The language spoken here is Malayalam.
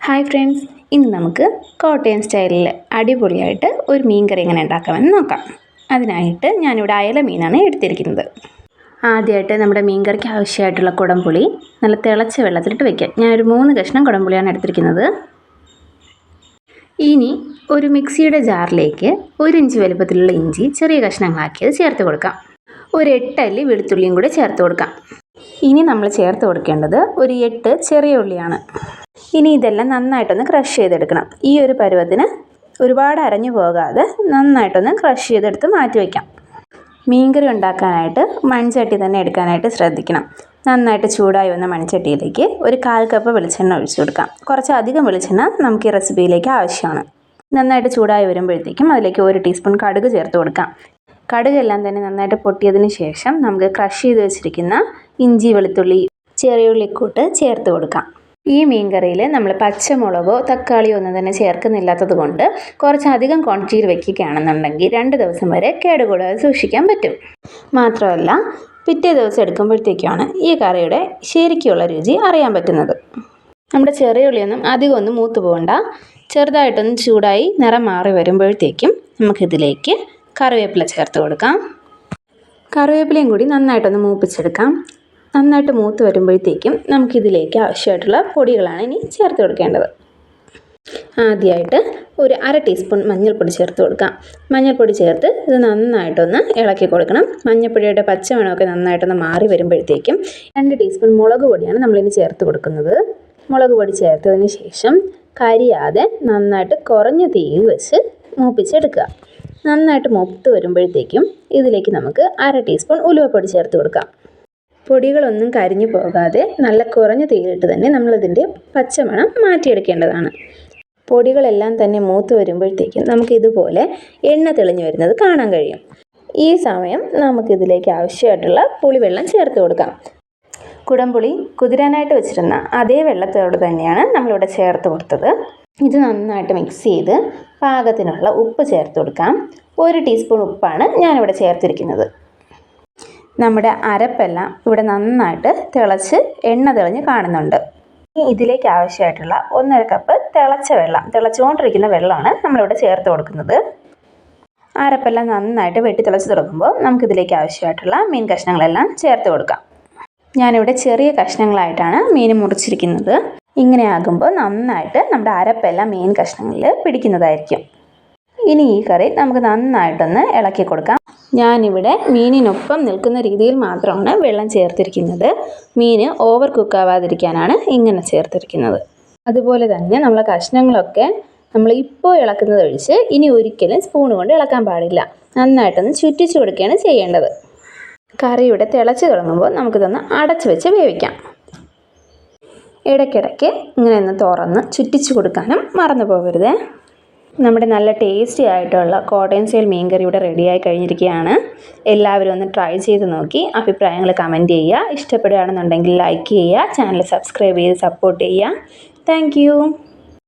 ഹായ് ഫ്രണ്ട്സ്, ഇന്ന് നമുക്ക് കോട്ടയം സ്റ്റൈലിൽ അടിപൊളിയായിട്ട് ഒരു മീൻ കറി എങ്ങനെ ഉണ്ടാക്കാമെന്ന് നോക്കാം. അതിനായിട്ട് ഞാനിവിടെ അയല മീനാണ് എടുത്തിരിക്കുന്നത്. ആദ്യമായിട്ട് നമ്മുടെ മീൻ കറിക്ക് ആവശ്യമായിട്ടുള്ള കുടംപുളി നല്ല തിളച്ച വെള്ളത്തിലിട്ട് വയ്ക്കാം. ഞാനൊരു 3 കഷ്ണം കുടംപുളിയാണ് എടുത്തിരിക്കുന്നത്. ഇനി ഒരു മിക്സിയുടെ ജാറിലേക്ക് 1 ഇഞ്ച് വലുപ്പത്തിലുള്ള ഇഞ്ചി ചെറിയ കഷ്ണങ്ങളാക്കിയത് ചേർത്ത് കൊടുക്കാം. ഒരു 8 അല്ലി വെളുത്തുള്ളിയും കൂടി ചേർത്ത് കൊടുക്കാം. ഇനി നമ്മൾ ചേർത്ത് കൊടുക്കേണ്ടത് ഒരു 8 ചെറിയ ഉള്ളിയാണ്. ഇനി ഇതെല്ലാം നന്നായിട്ടൊന്ന് ക്രഷ് ചെയ്തെടുക്കണം. ഈ ഒരു പരുവത്തിന് ഒരുപാട് അരഞ്ഞു പോകാതെ നന്നായിട്ടൊന്ന് ക്രഷ് ചെയ്തെടുത്ത് മാറ്റി വയ്ക്കാം. മീൻകറി ഉണ്ടാക്കാനായിട്ട് മൺചട്ടി തന്നെ എടുക്കാനായിട്ട് ശ്രദ്ധിക്കണം. നന്നായിട്ട് ചൂടായി വന്ന മൺചട്ടിയിലേക്ക് ഒരു 1/4 കപ്പ് വെളിച്ചെണ്ണ ഒഴിച്ചു കൊടുക്കാം. കുറച്ചധികം വെളിച്ചെണ്ണ നമുക്ക് ഈ റെസിപ്പിയിലേക്ക് ആവശ്യമാണ്. നന്നായിട്ട് ചൂടായി വരുമ്പോഴത്തേക്കും അതിലേക്ക് 1 ടീസ്പൂൺ കടുക് ചേർത്ത് കൊടുക്കാം. കടുകെല്ലാം തന്നെ നന്നായിട്ട് പൊട്ടിയതിന് ശേഷം നമുക്ക് ക്രഷ് ചെയ്ത് വെച്ചിരിക്കുന്ന ഇഞ്ചി, വെളുത്തുള്ളി, ചെറിയ ഉള്ളിക്കൂട്ട് ചേർത്ത് കൊടുക്കാം. ഈ മീൻ കറിയിൽ നമ്മൾ പച്ചമുളകോ തക്കാളിയോ ഒന്നും തന്നെ ചേർക്കുന്നില്ലാത്തത് കൊണ്ട് കുറച്ചധികം ക്വാണ്ടിറ്റിയിൽ വയ്ക്കുകയാണെന്നുണ്ടെങ്കിൽ 2 ദിവസം വരെ കേടുകൂടാതെ സൂക്ഷിക്കാൻ പറ്റും. മാത്രമല്ല പിറ്റേ ദിവസം എടുക്കുമ്പോഴത്തേക്കാണ് ഈ കറിയുടെ ശരിക്കുള്ള രുചി അറിയാൻ പറ്റുന്നത്. നമ്മുടെ ചെറിയ ഉള്ളിയൊന്നും അധികം ഒന്നും മൂത്ത് പോകണ്ട. ചെറുതായിട്ടൊന്ന് ചൂടായി നിറം മാറി വരുമ്പോഴത്തേക്കും നമുക്കിതിലേക്ക് കറിവേപ്പില ചേർത്ത് കൊടുക്കാം. കറിവേപ്പിലയും കൂടി നന്നായിട്ടൊന്ന് മൂപ്പിച്ചെടുക്കാം. നന്നായിട്ട് മൂത്ത് വരുമ്പോഴത്തേക്കും നമുക്കിതിലേക്ക് ആവശ്യമായിട്ടുള്ള പൊടികളാണ് ഇനി ചേർത്ത് കൊടുക്കേണ്ടത്. ആദ്യമായിട്ട് ഒരു 1/2 ടീസ്പൂൺ മഞ്ഞൾപ്പൊടി ചേർത്ത് കൊടുക്കാം. മഞ്ഞൾപ്പൊടി ചേർത്ത് ഇത് നന്നായിട്ടൊന്ന് ഇളക്കി കൊടുക്കണം. മഞ്ഞൾപ്പൊടിയുടെ പച്ചമണമൊക്കെ നന്നായിട്ടൊന്ന് മാറി വരുമ്പോഴത്തേക്കും 2 ടീസ്പൂൺ മുളക് പൊടിയാണ് നമ്മളിനി ചേർത്ത് കൊടുക്കുന്നത്. മുളക് പൊടി ചേർത്തതിന് ശേഷം കരിയാതെ നന്നായിട്ട് കുറഞ്ഞ തീയിൽ വെച്ച് മൂപ്പിച്ചെടുക്കുക. നന്നായിട്ട് മൂത്ത് വരുമ്പോഴത്തേക്കും ഇതിലേക്ക് നമുക്ക് 1/2 ടീസ്പൂൺ ഉലുവപ്പൊടി ചേർത്ത് കൊടുക്കാം. പൊടികളൊന്നും കരിഞ്ഞു പോകാതെ നല്ല കുറഞ്ഞ തീയിലിട്ട് തന്നെ നമ്മളിതിൻ്റെ പച്ചമണം മാറ്റിയെടുക്കേണ്ടതാണ്. പൊടികളെല്ലാം തന്നെ മൂത്ത് വരുമ്പോഴത്തേക്കും നമുക്കിതുപോലെ എണ്ണ തെളിഞ്ഞു വരുന്നത് കാണാൻ കഴിയും. ഈ സമയം നമുക്കിതിലേക്ക് ആവശ്യമായിട്ടുള്ള പുളിവെള്ളം ചേർത്ത് കൊടുക്കാം. കുടംപുളി കുതിരാനായിട്ട് വെച്ചിരുന്ന അതേ വെള്ളത്തോട് തന്നെയാണ് നമ്മളിവിടെ ചേർത്ത് കൊടുത്തത്. ഇത് നന്നായിട്ട് മിക്സ് ചെയ്ത് പാകത്തിനുള്ള ഉപ്പ് ചേർത്ത് കൊടുക്കാം. 1 ടീസ്പൂൺ ഉപ്പാണ് ഞാനിവിടെ ചേർത്തിരിക്കുന്നത്. നമ്മുടെ അരപ്പെല്ലാം ഇവിടെ നന്നായിട്ട് തിളച്ച് എണ്ണ തെളിഞ്ഞ് കാണുന്നുണ്ട്. ഇതിലേക്ക് ആവശ്യമായിട്ടുള്ള 1/2 കപ്പ് തിളച്ചുകൊണ്ടിരിക്കുന്ന വെള്ളമാണ് നമ്മളിവിടെ ചേർത്ത് കൊടുക്കുന്നത്. അരപ്പെല്ലാം നന്നായിട്ട് വെട്ടി തിളച്ച് തുടങ്ങുമ്പോൾ നമുക്കിതിലേക്ക് ആവശ്യമായിട്ടുള്ള മീൻ കഷ്ണങ്ങളെല്ലാം ചേർത്ത് കൊടുക്കാം. ഞാനിവിടെ ചെറിയ കഷ്ണങ്ങളായിട്ടാണ് മീൻ മുറിച്ചിരിക്കുന്നത്. ഇങ്ങനെ ആകുമ്പോൾ നന്നായിട്ട് നമ്മുടെ അരപ്പെല്ലാം മീൻ കഷ്ണങ്ങളിൽ പിടിക്കുന്നതായിരിക്കും. ഇനി ഈ കറി നമുക്ക് നന്നായിട്ടൊന്ന് ഇളക്കി കൊടുക്കാം. ഞാനിവിടെ മീനിനൊപ്പം നിൽക്കുന്ന രീതിയിൽ മാത്രമാണ് വെള്ളം ചേർത്തിരിക്കുന്നത്. മീൻ ഓവർ കുക്കാവാതിരിക്കാനാണ് ഇങ്ങനെ ചേർത്തിരിക്കുന്നത്. അതുപോലെ തന്നെ നമ്മളെ കഷ്ണങ്ങളൊക്കെ നമ്മൾ ഇപ്പോൾ ഇളക്കുന്നത് ഒഴിച്ച് ഇനി ഒരിക്കലും സ്പൂൺ കൊണ്ട് ഇളക്കാൻ പാടില്ല. നന്നായിട്ടൊന്ന് ചുറ്റിച്ചു കൊടുക്കുകയാണ് ചെയ്യേണ്ടത്. കറിയുടെ തിളച്ച് തുടങ്ങുമ്പോൾ നമുക്കിതൊന്ന് അടച്ചു വെച്ച് വേവിക്കാം. ഇടയ്ക്കിടയ്ക്ക് ഇങ്ങനെ ഒന്ന് തുറന്ന് ചുറ്റിച്ചു കൊടുക്കാനും മറന്നു പോകരുത്. നമ്മുടെ നല്ല ടേസ്റ്റി ആയിട്ടുള്ള കോട്ടയം സ്റ്റൈൽ മീൻ കറി ഇവിടെ റെഡിയായി കഴിഞ്ഞിരിക്കുകയാണ്. എല്ലാവരും ഒന്ന് ട്രൈ ചെയ്ത് നോക്കി അഭിപ്രായങ്ങൾ കമൻറ്റ് ചെയ്യുക. ഇഷ്ടപ്പെടുകയാണെന്നുണ്ടെങ്കിൽ ലൈക്ക് ചെയ്യുക. ചാനൽ സബ്സ്ക്രൈബ് ചെയ്ത് സപ്പോർട്ട് ചെയ്യുക. താങ്ക്